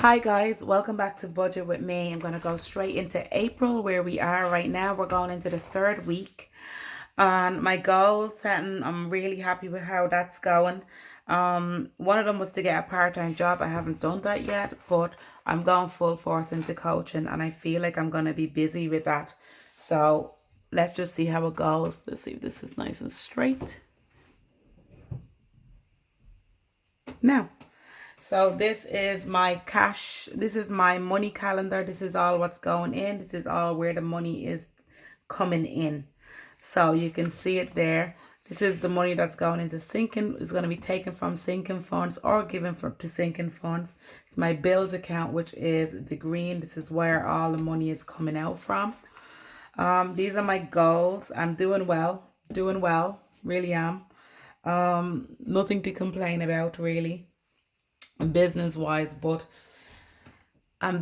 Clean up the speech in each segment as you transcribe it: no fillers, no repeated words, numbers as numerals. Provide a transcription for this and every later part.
Hi guys, welcome back to Budget with me. I'm going to go straight into April where we are right now. We're going into the third week. And my goal setting, I'm really happy with how that's going. One of them was to get a part-time job. I haven't done that yet, but I'm going full force into coaching and I feel like I'm going to be busy with that. So let's just see how it goes. Let's see if this is nice and straight. Now. So this is my cash, this is my money calendar. This is all what's going in. This is all where the money is coming in. So you can see it there. This is the money that's going into sinking. It's going to be taken from sinking funds or given to sinking funds. It's my bills account, which is the green. This is where all the money is coming out from. These are my goals. I'm doing well, really am. Nothing to complain about really, business wise, but I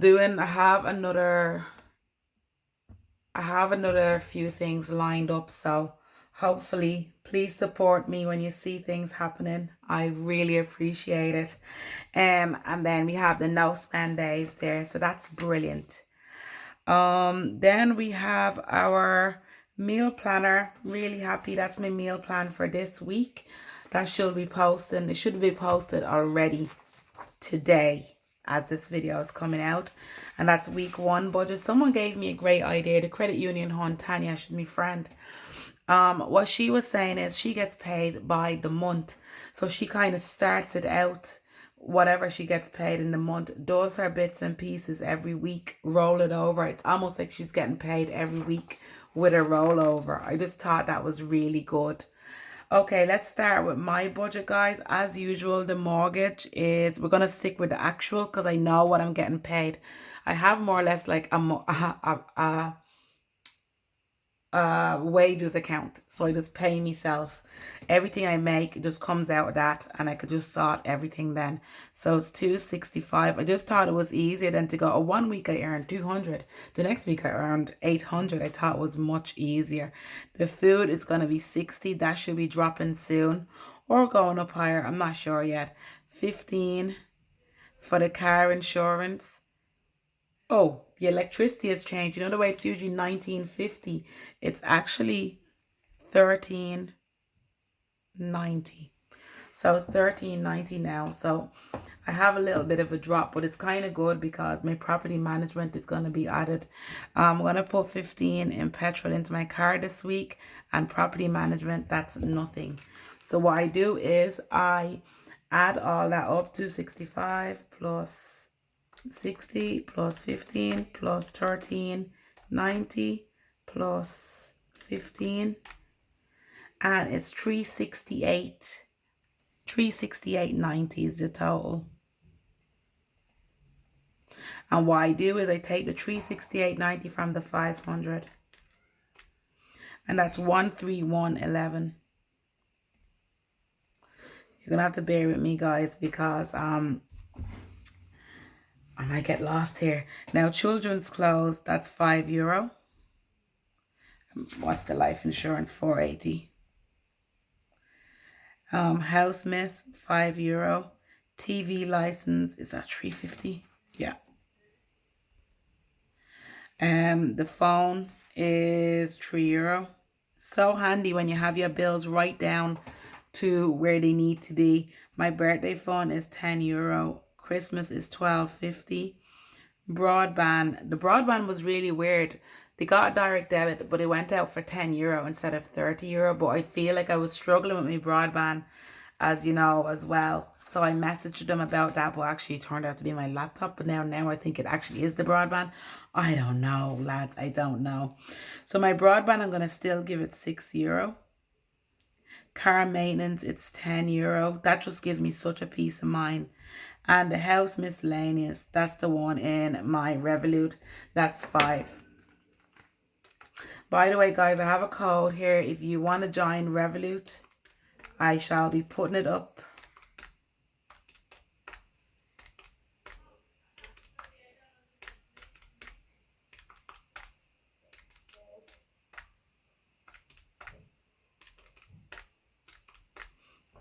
have another few things lined up, so hopefully please support me when you see things happening. I really appreciate it. And then we have the no spend days there, so that's brilliant. Then we have our meal planner. Really happy. That's my meal plan for this week. That should be posted. It should be posted already today as this video is coming out, and that's week 1 budget. Someone gave me a great idea. The credit union hon, Tanya, she's my friend. What she was saying is she gets paid by the month, so she kind of starts it out, whatever she gets paid in the month, does her bits and pieces every week, roll it over. It's almost like she's getting paid every week with a rollover. I just thought that was really good. Okay, let's start with my budget, guys. As usual, the mortgage is, we're going to stick with the actual because I know what I'm getting paid. I have more or less like a wages account. So I just pay myself. Everything I make just comes out of that and I could just sort everything then. So it's 265. I just thought it was easier than to go, oh, 1 week I earned 200. The next week I earned 800. I thought it was much easier. The food is going to be 60. That should be dropping soon or going up higher. I'm not sure yet. 15 for the car insurance. Oh, the electricity has changed. You know the way it's usually 1950. It's actually 1390. So 1390 now. So I have a little bit of a drop, but it's kind of good because my property management is going to be added. I'm going to put 15 in petrol into my car this week, and property management, that's nothing. So what I do is I add all that up to 65 plus 60 plus 15 plus 1390 plus 15, and it's 368.90 is the total. And what I do is I take the 368.90 from the 500, and that's 131.11. You're gonna have to bear with me, guys, because I might get lost here. Now, children's clothes, that's €5. What's the life insurance? 480. House mess, €5. TV license is at 350. Yeah. The phone is €3. So handy when you have your bills right down to where they need to be. My birthday phone is €10. Christmas is $12.50. Broadband. The broadband was really weird. They got a direct debit, but it went out for €10 instead of €30. But I feel like I was struggling with my broadband, as you know, as well. So I messaged them about that, but actually it turned out to be my laptop. But now I think it actually is the broadband. I don't know, lads. I don't know. So my broadband, I'm going to still give it €6. Car maintenance, it's €10. That just gives me such a peace of mind. And the house miscellaneous, that's the one in my Revolut. That's $5. By the way, guys, I have a code here. If you want to join Revolut, I shall be putting it up.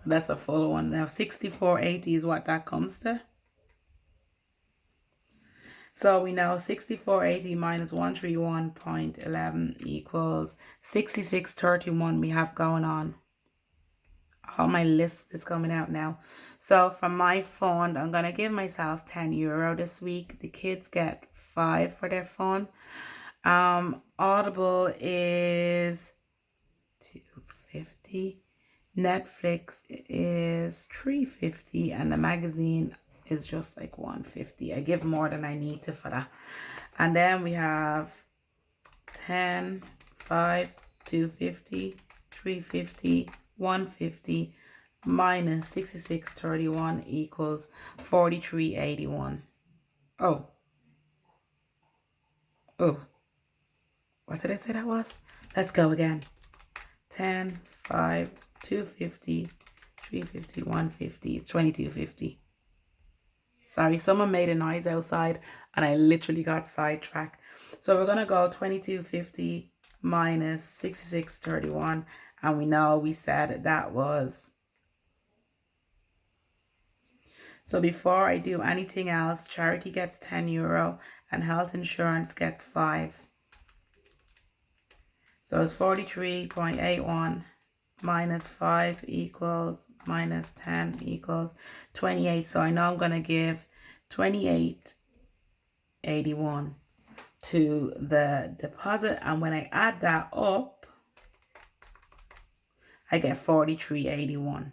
That's a full one. Now, 64.80 is what that comes to. So we know 6480 minus 131.11 equals 6631 we have going on. All my list is coming out now. So from my fund, I'm going to give myself €10 this week. The kids get 5 for their fun. Audible is $2.50. Netflix is $3.50, and the magazine is just like $1.50. I give more than I need to for that. And then we have 10, 5, $2.50, $3.50, $1.50 minus 6631 equals 43.81. Oh, what did I say that was? Let's go again. 10, 5, $2.50, $3.50, $1.50. It's $22.50. Sorry, someone made a noise outside and I literally got sidetracked. So we're gonna go $22.50 minus 6631, and we know we said that was. So before I do anything else, charity gets €10 and health insurance gets 5. So it's 43.81 minus 5 equals minus 10 equals 28. So I know I'm going to give 28.81 to the deposit, and when I add that up, I get 43.81.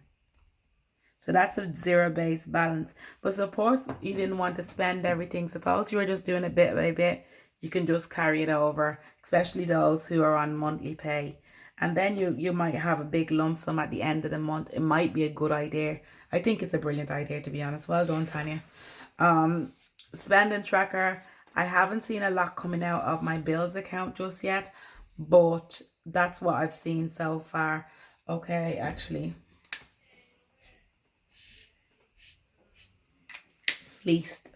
So that's a zero-based balance. But suppose you didn't want to spend everything. Suppose you were just doing it bit by bit. You can just carry it over, especially those who are on monthly pay. And then you might have a big lump sum at the end of the month. It might be a good idea. I think it's a brilliant idea, to be honest. Well done, Tanya. Spending tracker. I haven't seen a lot coming out of my bills account just yet, but that's what I've seen so far. Okay, actually. Fleeced.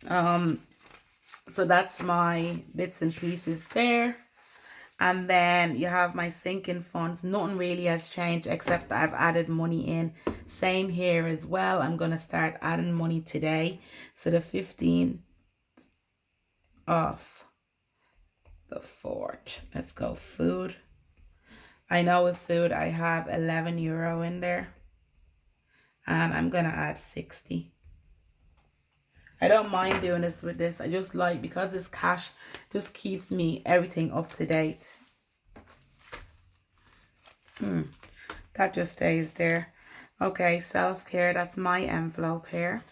So that's my bits and pieces there. And then you have my sinking funds. Nothing really has changed except that I've added money in. Same here as well. I'm going to start adding money today. So the 15th of the 4th. Let's go food. I know with food I have €11 in there. And I'm going to add 60. I don't mind doing this with this. I just like, because it's cash, just keeps me everything up to date. That just stays there. Okay, self-care, that's my envelope here.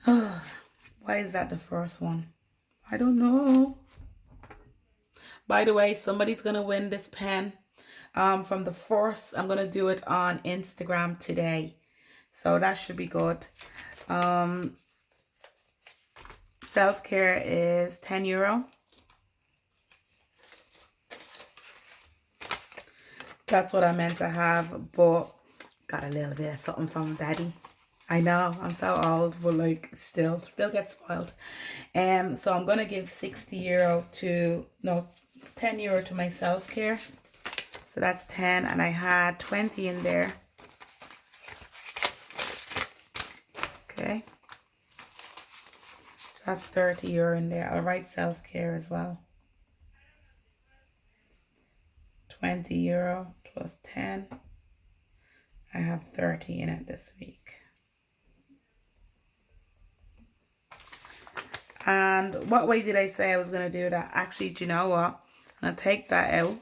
Why is that the first one? I don't know. By the way, somebody's going to win this pen from the first. I'm going to do it on Instagram today. So that should be good. Self-care is €10. That's what I meant to have, but got a little bit of something from Daddy. I know, I'm so old, but like still get spoiled. So I'm gonna give €10 to my self-care. So that's 10, and I had 20 in there. Okay. So that's €30 in there. I'll write self-care as well. €20 plus 10. I have 30 in it this week. And what way did I say I was going to do that? Actually, do you know what? I'm going to take that out.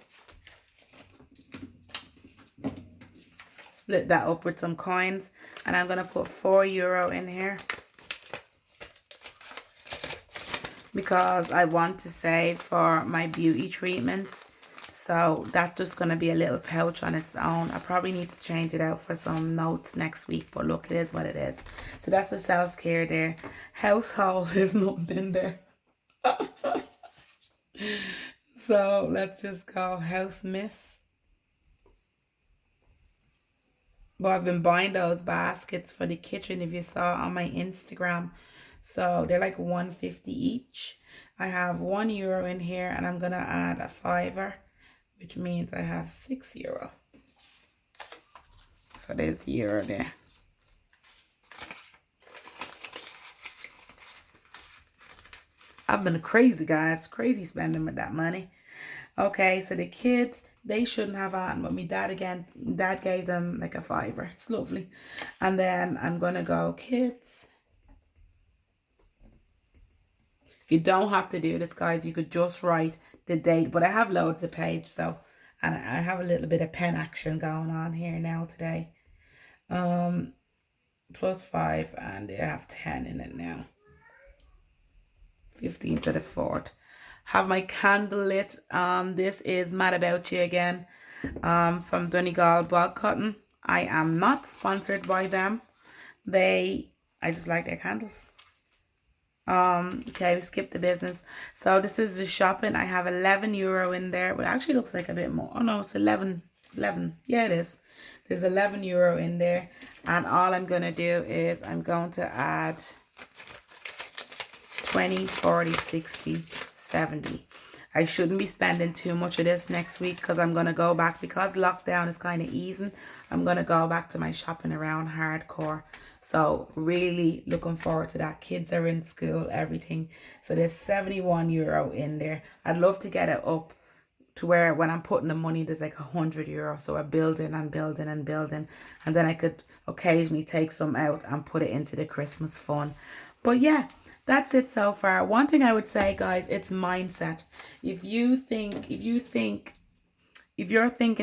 Split that up with some coins. And I'm going to put €4 in here. Because I want to save for my beauty treatments. So that's just going to be a little pouch on its own. I probably need to change it out for some notes next week. But look, it is what it is. So that's the self-care there. Household, there's nothing in there. So let's just go house miss. But I've been buying those baskets for the kitchen, if you saw on my Instagram. So they're like $1.50 each. I have €1 in here, and I'm going to add a $5, which means I have €6. So there's the euro there. I've been a crazy guy. It's crazy spending with that money. Okay, so the kids, they shouldn't have on, but me dad again, dad gave them like a fiver. It's lovely. And then I'm gonna go kids. You don't have to do this, guys. You could just write the date, but I have loads of page, so, and I have a little bit of pen action going on here now today. +5, and they have 10 in it now. 15th to the 4th. Have my candle lit. This is Mad About You again, from Donegal Bog Cotton. I am not sponsored by them. I just like their candles. Okay, we skip the business. So this is the shopping. I have €11 in there, but it actually looks like a bit more. Oh no, it's 11. Yeah, it is. There's €11 in there, and all I'm gonna do is I'm going to add 20, 40, 60, 70. I shouldn't be spending too much of this next week because I'm going to go back, because lockdown is kind of easing. I'm going to go back to my shopping around hardcore. So really looking forward to that. Kids are in school, everything. So there's €71 in there. I'd love to get it up to where when I'm putting the money, there's like €100. So I'm building and building and building. And then I could occasionally take some out and put it into the Christmas fund. But yeah, that's it so far. One thing I would say, guys, it's mindset. If you're thinking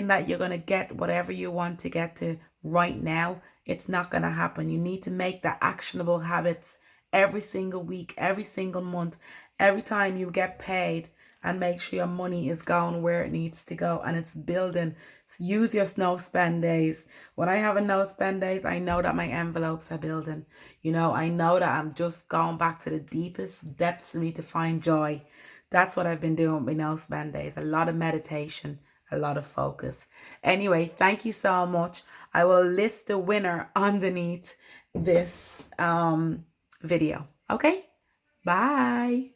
that you're going to get whatever you want to get to right now, it's not going to happen. You need to make the actionable habits every single week, every single month, every time you get paid, and make sure your money is going where it needs to go and it's building. So use your no spend days. When I have a no spend days, I know that my envelopes are building. You know, I know that I'm just going back to the deepest depths of me to find joy. That's what I've been doing with my no spend days. A lot of meditation, a lot of focus. Anyway, thank you so much. I will list the winner underneath this video. Okay? Bye.